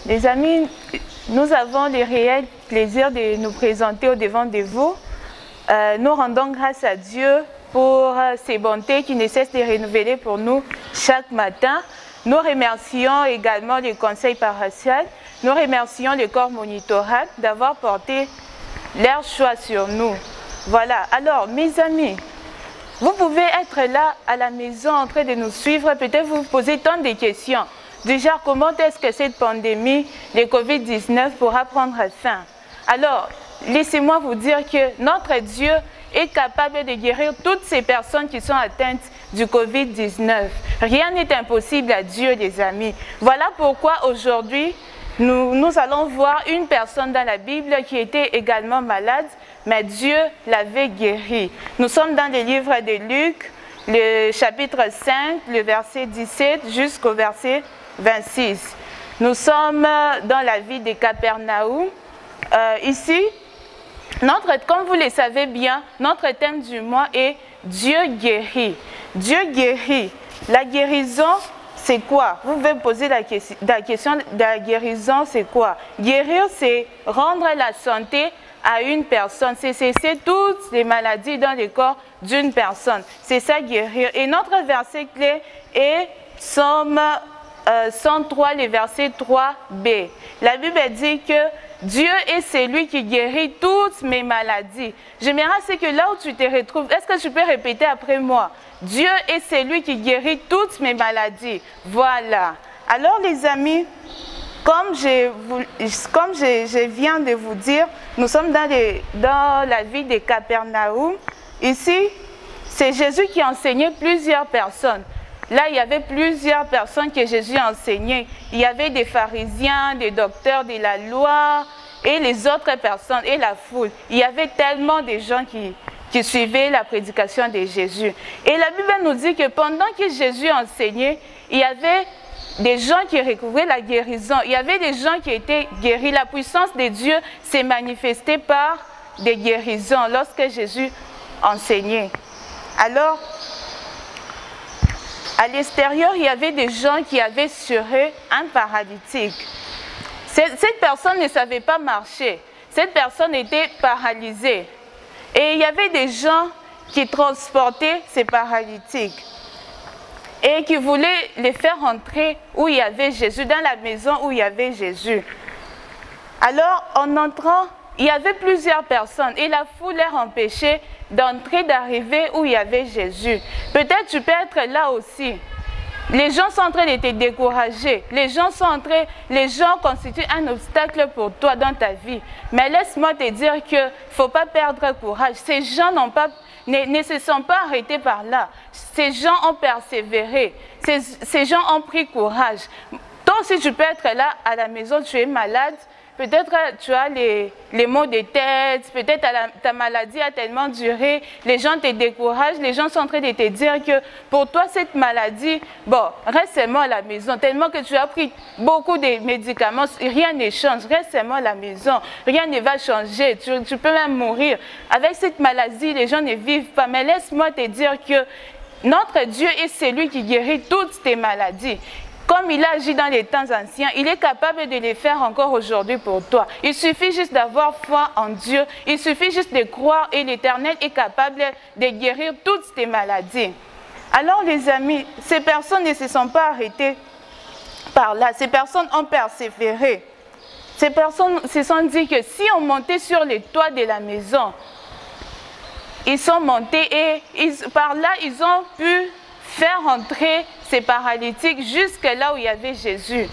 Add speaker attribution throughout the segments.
Speaker 1: les amis, nous avons le réel plaisir de nous présenter au devant de vous. Nous rendons grâce à Dieu pour ses bontés qui ne cessent de renouveler pour nous chaque matin. Nous remercions également le conseil paroissial. Nous remercions le corps monitoral d'avoir porté leur choix sur nous. Voilà. Alors, mes amis, vous pouvez être là à la maison en train de nous suivre. Peut-être vous posez tant de questions. Déjà, comment est-ce que cette pandémie de Covid-19 pourra prendre fin? Alors, laissez-moi vous dire que notre Dieu est capable de guérir toutes ces personnes qui sont atteintes du Covid-19. Rien n'est impossible à Dieu, les amis. Voilà pourquoi aujourd'hui, nous allons voir une personne dans la Bible qui était également malade, mais Dieu l'avait guéri. Nous sommes dans le livre de Luc, le chapitre 5, le verset 17 jusqu'au verset 26. Nous sommes dans la ville de Capernaum. Ici, comme vous le savez bien, notre thème du mois est Dieu guérit. Dieu guérit. La guérison, c'est quoi? Vous pouvez me poser la question de la guérison, c'est quoi? Guérir, c'est rendre la santé à une personne. C'est cesser toutes les maladies dans le corps d'une personne. C'est ça, guérir. Et notre verset clé est Psaume 103, le verset 3b. La Bible dit que Dieu est celui qui guérit toutes mes maladies. J'aimerais c'est que là où tu te retrouves, est-ce que tu peux répéter après moi? Dieu est celui qui guérit toutes mes maladies. Voilà. Alors les amis, comme je viens de vous dire, nous sommes dans la ville de Capernaum. Ici, c'est Jésus qui enseignait plusieurs personnes. Là, il y avait plusieurs personnes que Jésus enseignait. Il y avait des pharisiens, des docteurs de la loi et les autres personnes et la foule. Il y avait tellement de gens qui suivaient la prédication de Jésus. Et la Bible nous dit que pendant que Jésus enseignait, il y avait des gens qui recouvraient la guérison. Il y avait des gens qui étaient guéris. La puissance de Dieu s'est manifestée par des guérisons lorsque Jésus enseignait. Alors, à l'extérieur, il y avait des gens qui avaient sur eux un paralytique. Cette personne ne savait pas marcher. Cette personne était paralysée. Et il y avait des gens qui transportaient ces paralytiques et qui voulaient les faire entrer où il y avait Jésus, dans la maison où il y avait Jésus. Alors, en entrant, il y avait plusieurs personnes et la foule les empêchait d'arriver où il y avait Jésus. Peut-être tu peux être là aussi. Les gens sont en train de te décourager. Les gens constituent un obstacle pour toi dans ta vie. Mais laisse-moi te dire qu'il ne faut pas perdre courage. Ces gens ne se sont pas arrêtés par là. Ces gens ont persévéré. Ces gens ont pris courage. Toi aussi, tu peux être là à la maison, tu es malade. Peut-être tu as les maux de tête, peut-être ta maladie a tellement duré, les gens te découragent, les gens sont en train de te dire que pour toi cette maladie, bon, reste seulement à la maison, tellement que tu as pris beaucoup de médicaments, rien ne change, reste seulement à la maison, rien ne va changer, tu peux même mourir. Avec cette maladie, les gens ne vivent pas, mais laisse-moi te dire que notre Dieu est celui qui guérit toutes tes maladies. Comme il a agi dans les temps anciens, il est capable de les faire encore aujourd'hui pour toi. Il suffit juste d'avoir foi en Dieu. Il suffit juste de croire et l'Éternel est capable de guérir toutes tes maladies. Alors les amis, ces personnes ne se sont pas arrêtées par là. Ces personnes ont persévéré. Ces personnes se sont dit que si on montait sur les toits de la maison, ils sont montés et par là ils ont pu faire entrer ces paralytiques jusque là où il y avait Jésus.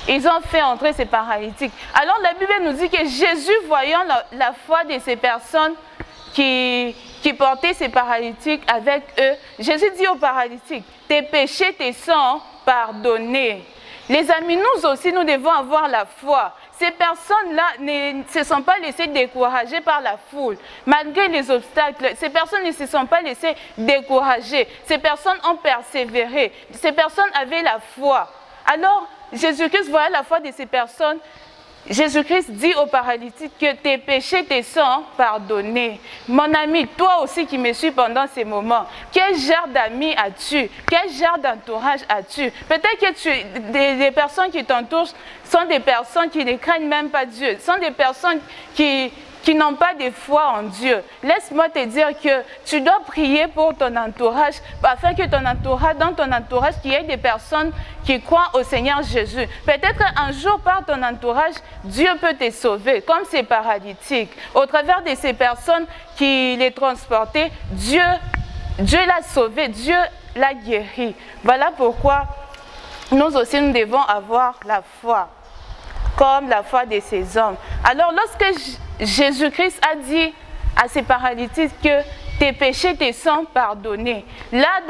Speaker 1: Ils ont fait entrer ces paralytiques. Alors la Bible nous dit que Jésus, voyant la foi de ces personnes qui portaient ces paralytiques avec eux, Jésus dit aux paralytiques, tes péchés te sont pardonnés. Les amis, nous aussi, nous devons avoir la foi. Ces personnes-là ne se sont pas laissées décourager par la foule. Malgré les obstacles, ces personnes ne se sont pas laissées décourager. Ces personnes ont persévéré. Ces personnes avaient la foi. Alors, Jésus-Christ voyait la foi de ces personnes. Jésus-Christ dit au paralytique que tes péchés te sont pardonnés. Mon ami, toi aussi qui me suis pendant ces moments, quel genre d'amis as-tu? Quel genre d'entourage as-tu? Peut-être que les personnes qui t'entourent sont des personnes qui ne craignent même pas Dieu, sont des personnes qui n'ont pas de foi en Dieu. Laisse-moi te dire que tu dois prier pour ton entourage, afin que dans ton entourage, qu'il y ait des personnes qui croient au Seigneur Jésus. Peut-être un jour, par ton entourage, Dieu peut te sauver, comme ces paralytiques. Au travers de ces personnes qui les transportaient, Dieu l'a sauvé, Dieu l'a guéri. Voilà pourquoi nous aussi, nous devons avoir la foi, comme la foi de ces hommes. Alors, lorsque Jésus-Christ a dit à ces paralytiques que tes péchés te sont pardonnés. Là,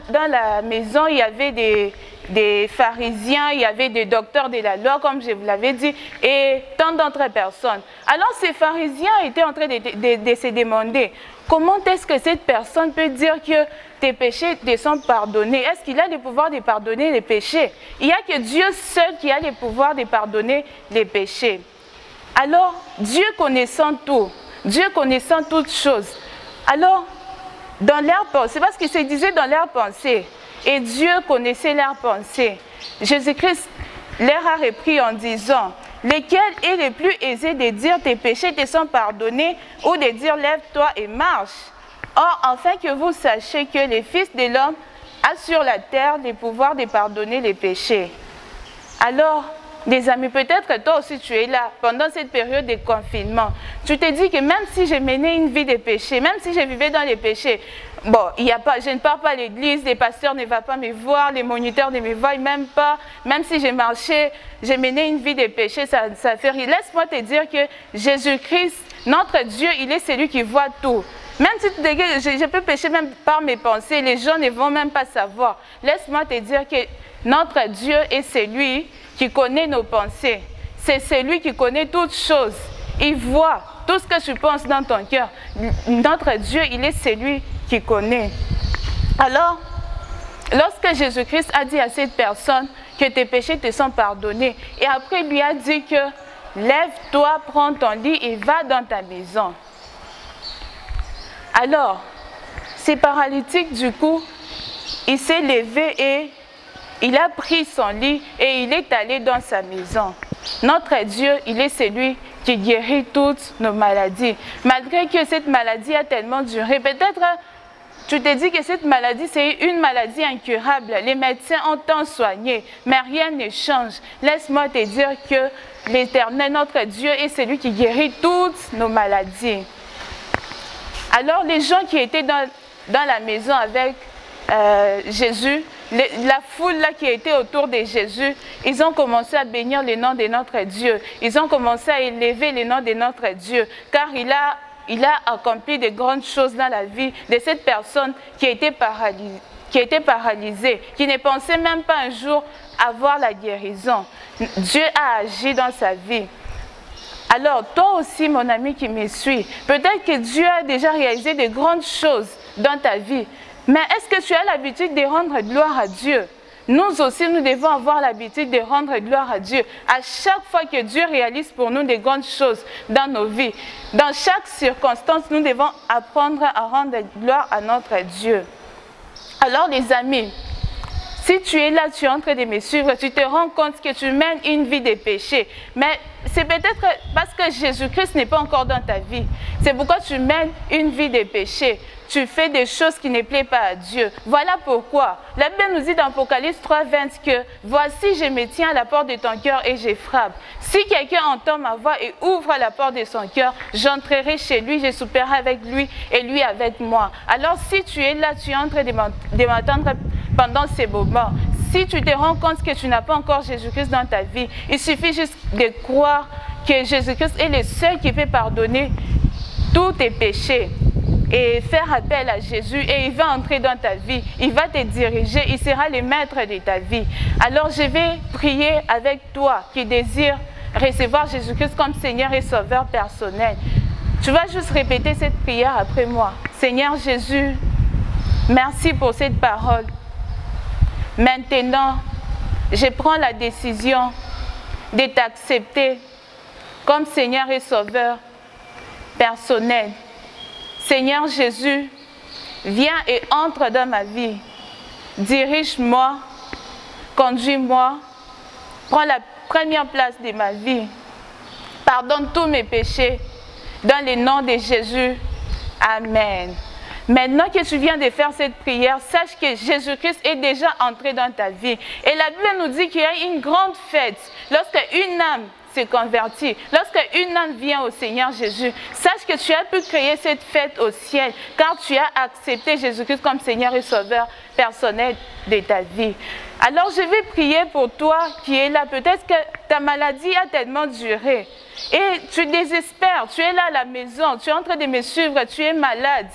Speaker 1: dans la maison, il y avait des pharisiens, il y avait des docteurs de la loi, comme je vous l'avais dit, et tant d'autres personnes. Alors, ces pharisiens étaient en train de se demander, comment est-ce que cette personne peut dire que tes péchés te sont pardonnés? Est-ce qu'il a le pouvoir de pardonner les péchés? Il n'y a que Dieu seul qui a le pouvoir de pardonner les péchés. Alors, Dieu connaissant tout, Dieu connaissant toutes choses, alors, dans leurs pensées, parce qu'ils se disaient dans leurs pensées, et Dieu connaissait leurs pensées, Jésus-Christ leur a repris en disant, lequel est le plus aisé de dire tes péchés te sont pardonnés, ou de dire lève-toi et marche? Or, afin que vous sachiez que le Fils de l'homme a sur la terre le pouvoir de pardonner les péchés. Alors, des amis, peut-être que toi aussi tu es là pendant cette période de confinement. Tu te dis que même si je menais une vie de péché, même si je vivais dans les péchés, bon, je ne pars pas à l'église, les pasteurs ne vont pas me voir, les moniteurs ne me voient même pas, même si je marchais, je menais une vie de péché, ça fait rire. Laisse-moi te dire que Jésus-Christ, notre Dieu, il est celui qui voit tout. Même si tu te dis, je peux pécher même par mes pensées, les gens ne vont même pas savoir. Laisse-moi te dire que notre Dieu est celui qui connaît nos pensées. C'est celui qui connaît toutes choses. Il voit tout ce que tu penses dans ton cœur. Notre Dieu, il est celui qui connaît. Alors, lorsque Jésus-Christ a dit à cette personne que tes péchés te sont pardonnés, et après il lui a dit que lève-toi, prends ton lit et va dans ta maison. Alors, ces paralytiques, du coup, il s'est levé et il a pris son lit et il est allé dans sa maison. Notre Dieu, il est celui qui guérit toutes nos maladies. Malgré que cette maladie a tellement duré, peut-être tu te dis que cette maladie, c'est une maladie incurable. Les médecins ont tant soigné, mais rien ne change. Laisse-moi te dire que l'Éternel, notre Dieu, est celui qui guérit toutes nos maladies. Alors, les gens qui étaient dans la maison avec Jésus, la foule là qui était autour de Jésus, ils ont commencé à bénir le nom de notre Dieu. Ils ont commencé à élever le nom de notre Dieu, car il a accompli de grandes choses dans la vie de cette personne qui était paralysée, qui ne pensait même pas un jour avoir la guérison. Dieu a agi dans sa vie. Alors, toi aussi, mon ami qui me suis, peut-être que Dieu a déjà réalisé de grandes choses dans ta vie. Mais est-ce que tu as l'habitude de rendre gloire à Dieu? Nous aussi, nous devons avoir l'habitude de rendre gloire à Dieu. À chaque fois que Dieu réalise pour nous de grandes choses dans nos vies, dans chaque circonstance, nous devons apprendre à rendre gloire à notre Dieu. Alors, les amis, si tu es là, tu es en train de me suivre, tu te rends compte que tu mènes une vie de péché. Mais c'est peut-être parce que Jésus-Christ n'est pas encore dans ta vie. C'est pourquoi tu mènes une vie de péché. Tu fais des choses qui ne plaisent pas à Dieu. Voilà pourquoi. La Bible nous dit dans Apocalypse 3:20 que « Voici, je me tiens à la porte de ton cœur et je frappe. Si quelqu'un entend ma voix et ouvre la porte de son cœur, j'entrerai chez lui, je souperai avec lui et lui avec moi. » Alors si tu es là, tu es en train de m'attendre pendant ces moments. Si tu te rends compte que tu n'as pas encore Jésus-Christ dans ta vie, il suffit juste de croire que Jésus-Christ est le seul qui peut pardonner tous tes péchés et faire appel à Jésus, et il va entrer dans ta vie, il va te diriger, il sera le maître de ta vie. Alors je vais prier avec toi qui désire recevoir Jésus-Christ comme Seigneur et Sauveur personnel. Tu vas juste répéter cette prière après moi. Seigneur Jésus, merci pour cette parole. Maintenant, je prends la décision de t'accepter comme Seigneur et Sauveur personnel. Seigneur Jésus, viens et entre dans ma vie. Dirige-moi, conduis-moi, prends la première place de ma vie. Pardonne tous mes péchés dans le nom de Jésus. Amen. Maintenant que tu viens de faire cette prière, sache que Jésus-Christ est déjà entré dans ta vie. Et la Bible nous dit qu'il y a une grande fête lorsque une âme se convertit, lorsque une âme vient au Seigneur Jésus. Sache que tu as pu créer cette fête au ciel, car tu as accepté Jésus-Christ comme Seigneur et Sauveur personnel de ta vie. Alors je vais prier pour toi qui es là. Peut-être que ta maladie a tellement duré et tu désespères, tu es là à la maison, tu es en train de me suivre, tu es malade.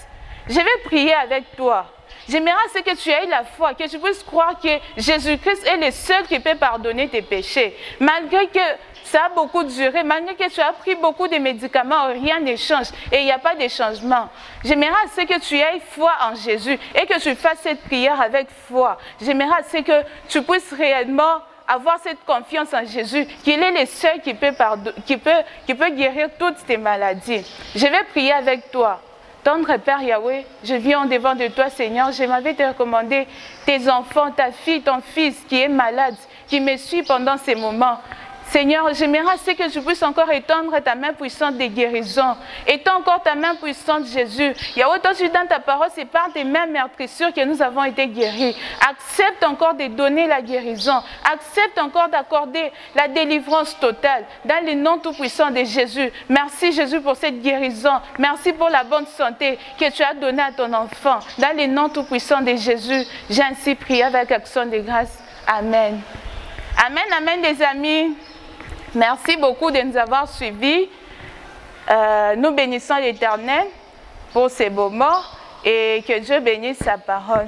Speaker 1: Je vais prier avec toi. J'aimerais que tu aies la foi, que tu puisses croire que Jésus-Christ est le seul qui peut pardonner tes péchés. Malgré que ça a beaucoup duré, malgré que tu as pris beaucoup de médicaments, rien ne change et il n'y a pas de changement. J'aimerais que tu aies foi en Jésus et que tu fasses cette prière avec foi. J'aimerais que tu puisses réellement avoir cette confiance en Jésus, qu'il est le seul qui peut guérir toutes tes maladies. Je vais prier avec toi. Tendre Père Yahweh, je viens devant de toi, Seigneur. Je m'avais te recommander tes enfants, ta fille, ton fils qui est malade, qui me suit pendant ces moments. Seigneur, j'aimerais que tu puisses encore étendre ta main puissante de guérison. Étends encore ta main puissante, Jésus. Yahweh, toi, tu dans ta parole, c'est par tes mains meurtrissures que nous avons été guéris. Accepte encore de donner la guérison. Accepte encore d'accorder la délivrance totale. Dans le nom tout-puissant de Jésus. Merci, Jésus, pour cette guérison. Merci pour la bonne santé que tu as donnée à ton enfant. Dans le nom tout-puissant de Jésus, j'ai ainsi prié avec action de grâce. Amen. Amen, amen, les amis. Merci beaucoup de nous avoir suivis. Nous bénissons l'Éternel pour ces beaux mots et que Dieu bénisse sa parole.